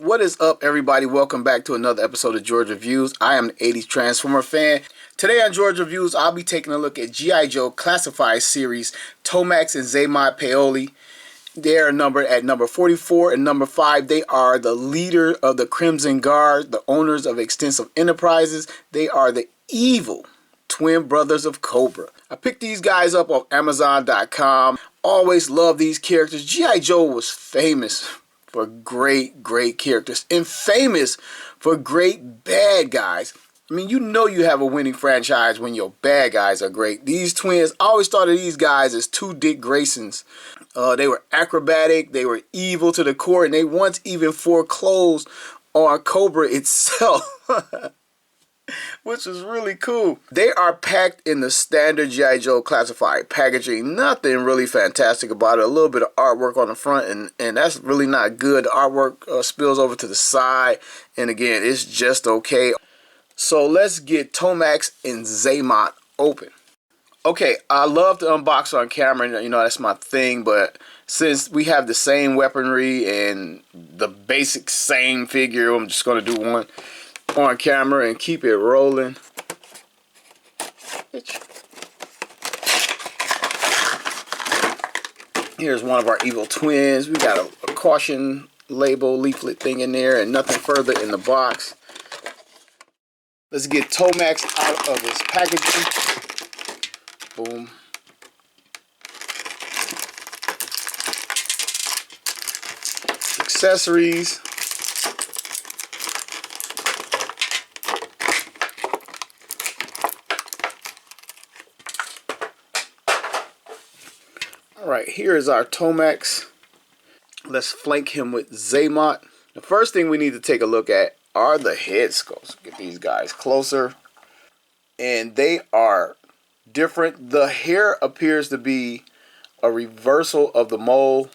What is up, everybody? Welcome back to another episode of George Reviews. I am the 80s Transformer fan. Today on George Reviews, I'll be taking a look at G.I. Joe Classified Series Tomax and Xamot Paoli. They are numbered at number 44 and number 5. They are the leader of the Crimson Guard, the owners of Extensive Enterprises. They are the evil twin brothers of Cobra. I picked these guys up off Amazon.com. Always love these characters. G.I. Joe was famous for great characters and famous for great bad guys. I mean, you know you have a winning franchise when your bad guys are great. These twins, I always thought of these guys as two Dick Graysons. They were acrobatic, they were evil to the core, and they once even foreclosed on Cobra itself. Which is really cool. They are packed in the standard G.I. Joe Classified packaging. Nothing really fantastic about it. A little bit of artwork on the front, and that's really not good. The artwork spills over to the side, and again, it's just okay. So let's get Tomax and Xamot open. Okay, I love to unbox on camera, you know, that's my thing, but since we have the same weaponry and the basic same figure, I'm just going to do one on camera and keep it rolling. Here's one of our evil twins. We got a caution label leaflet thing in there and nothing further in the box. Let's get Tomax out of this packaging. Boom. Accessories. Alright, here is our Tomax. Let's flank him with Xamot. The first thing we need to take a look at are the head sculpts. Get these guys closer. And they are different. The hair appears to be a reversal of the mold.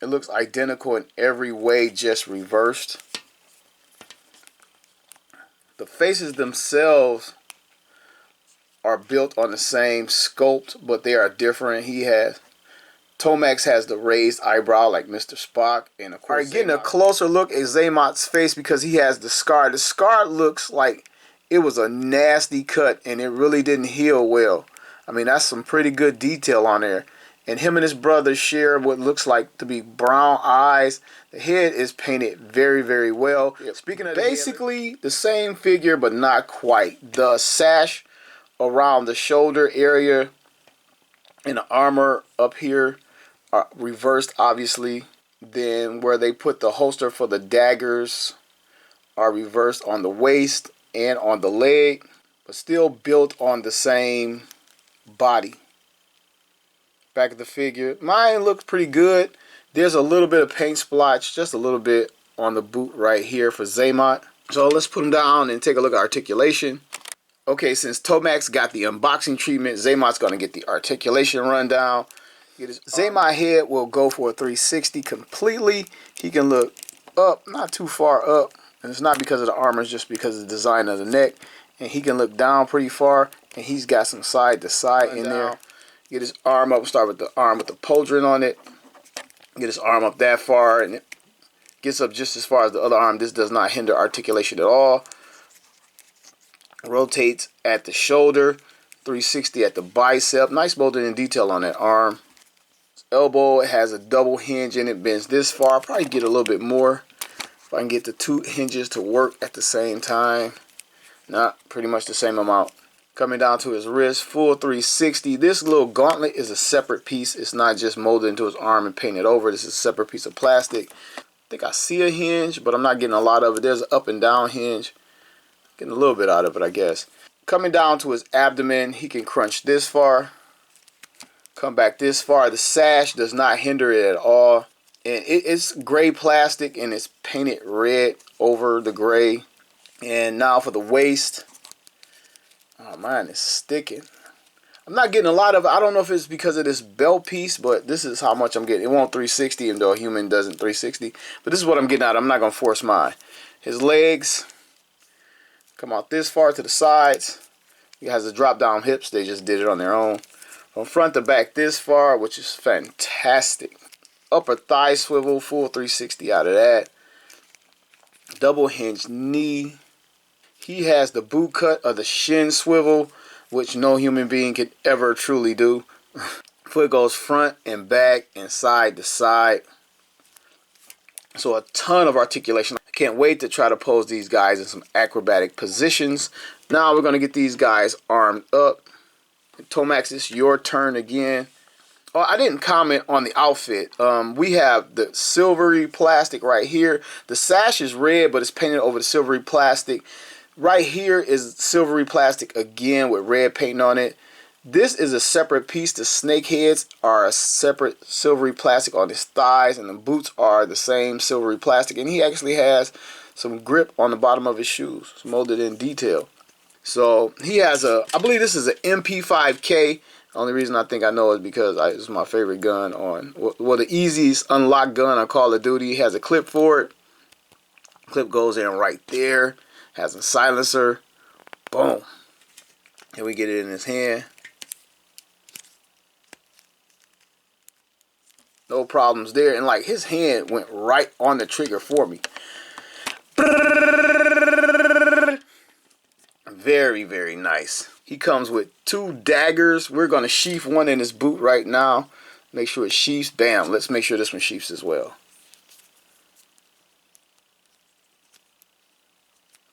It looks identical in every way, just reversed. The faces themselves are built on the same sculpt, but they are different. Tomax has the raised eyebrow like Mr. Spock, and of course, getting a closer look at Xamot's face because he has the scar. The scar looks like it was a nasty cut and it really didn't heal well. I mean, that's some pretty good detail on there. And him and his brother share what looks like to be brown eyes. The head is painted very well. Speaking of basically the same figure, but not quite. The sash around the shoulder area and the armor up here are reversed, obviously. Then where they put the holster for the daggers are reversed on the waist and on the leg, but still built on the same body. Back of the figure, mine looks pretty good. There's a little bit of paint splotch, just a little bit on the boot right here for Xamot. So let's put him down and take a look at articulation. Okay, since Tomax got the unboxing treatment, Xamot's going to get the articulation rundown. Xamot head will go for a 360 completely. He can look up, not too far up, and it's not because of the armor, it's just because of the design of the neck. And he can look down pretty far, and he's got some side to side in there. Get his arm up, start with the arm with the pauldron on it. Get his arm up that far, and it gets up just as far as the other arm. This does not hinder articulation at all. Rotates at the shoulder, 360 at the bicep. Nice molding and detail on that arm. His elbow, it has a double hinge in it, bends this far. Probably get a little bit more if I can get the two hinges to work at the same time. Not pretty much the same amount. Coming down to his wrist, full 360. This little gauntlet is a separate piece. It's not just molded into his arm and painted over. This is a separate piece of plastic. I think I see a hinge, but I'm not getting a lot of it. There's an up and down hinge. Getting a little bit out of it, I guess. Coming down to his abdomen, he can crunch this far. Come back this far. The sash does not hinder it at all. And it's gray plastic and it's painted red over the gray. And now for the waist. Oh, mine is sticking. I'm not getting a lot of it. I don't know if it's because of this belt piece, but this is how much I'm getting. It won't 360, even though a human doesn't 360. But this is what I'm getting out. I'm not going to force mine. His legs come out this far to the sides. He has the drop down hips. They just did it on their own. From front to back this far, which is fantastic. upper thigh swivel, full 360 out of that. Double hinge knee. He has the boot cut of the shin swivel, which no human being could ever truly do. Foot goes front and back and side to side. So a ton of articulation. I can't wait to try to pose these guys in some acrobatic positions. Now we're going to get these guys armed up. Tomax, it's your turn again. Oh, I didn't comment on the outfit. We have the silvery plastic right here. The sash is red, but it's painted over the silvery plastic. Right here is silvery plastic again with red paint on it. This is a separate piece. The snake heads are a separate silvery plastic on his thighs, and the boots are the same silvery plastic. And he actually has some grip on the bottom of his shoes. It's molded in detail. So he has a, I believe this is an MP5K. Only reason I think I know is because it's my favorite gun on, well, the easiest unlock gun on Call of Duty. He has a clip for it. Clip goes in right there. Has a silencer. Boom. And we get it in his hand. No problems there. And like his hand went right on the trigger for me. Very, very nice. He comes with 2 daggers. We're going to sheath one in his boot right now. Make sure it sheaths. Bam. Let's make sure this one sheaths as well.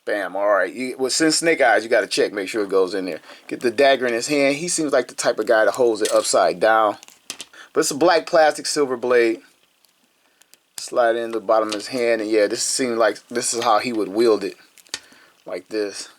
Bam. All right. Well, since Snake Eyes, you got to check. Make sure it goes in there. Get the dagger in his hand. He seems like the type of guy that holds it upside down. But it's a black plastic silver blade. Slide it in the bottom of his hand. And yeah, this seems like this is how he would wield it. Like this.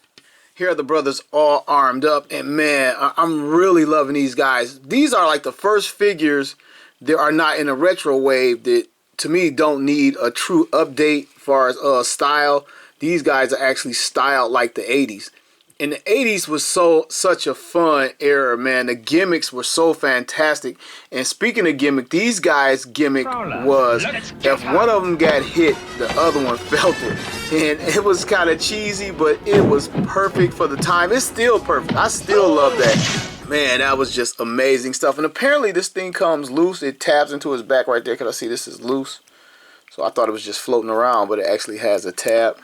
Here are the brothers all armed up, and man, I'm really loving these guys. These are like the first figures that are not in a retro wave that, to me, don't need a true update as far as style. These guys are actually styled like the 80s. And the 80s was such a fun era, man. The gimmicks were so fantastic. And speaking of gimmick, these guys' gimmick was if one of them got hit, the other one felt it. And it was kind of cheesy, but it was perfect for the time. It's still perfect. I still love that. Man, that was just amazing stuff. And apparently this thing comes loose. It taps into his back right there. Because I see this is loose. So I thought it was just floating around, but it actually has a tab.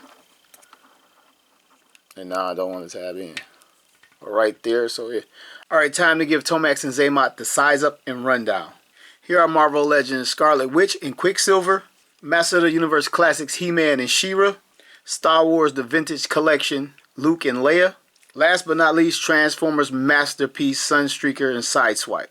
And now I don't want to tab in. Right there, so yeah. Alright, time to give Tomax and Xamot the size up and rundown. Here are Marvel Legends Scarlet Witch and Quicksilver, Master of the Universe Classics He-Man and She-Ra, Star Wars The Vintage Collection Luke and Leia, last but not least Transformers Masterpiece Sunstreaker and Sideswipe.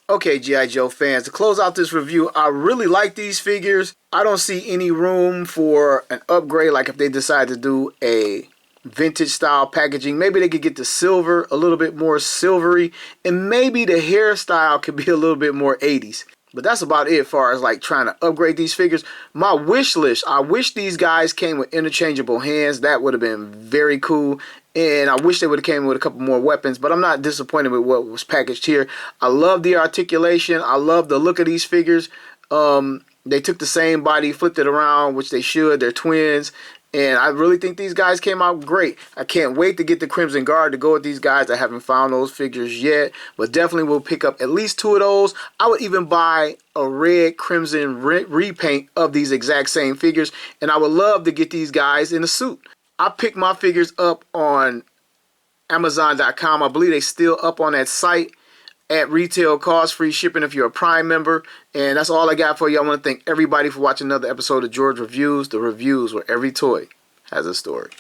Okay, G.I. Joe fans, to close out this review, I really like these figures. I don't see any room for an upgrade, like if they decide to do a vintage style packaging. Maybe they could get the silver a little bit more silvery, and maybe the hairstyle could be a little bit more 80s. But that's about it as far as like trying to upgrade these figures. My wish list, I wish these guys came with interchangeable hands. That would have been very cool. And I wish they would have came with a couple more weapons, but I'm not disappointed with what was packaged here. I love the articulation. I love the look of these figures. They took the same body, flipped it around, which they should. They're twins. And I really think these guys came out great. I can't wait to get the Crimson Guard to go with these guys. I haven't found those figures yet, but definitely will pick up at least 2 of those. I would even buy a red crimson repaint of these exact same figures, and I would love to get these guys in a suit. I picked my figures up on Amazon.com. I believe they still up on that site at retail cost, free shipping if you're a Prime member. And that's all I got for you. I want to thank everybody for watching another episode of George Reviews, the reviews where every toy has a story.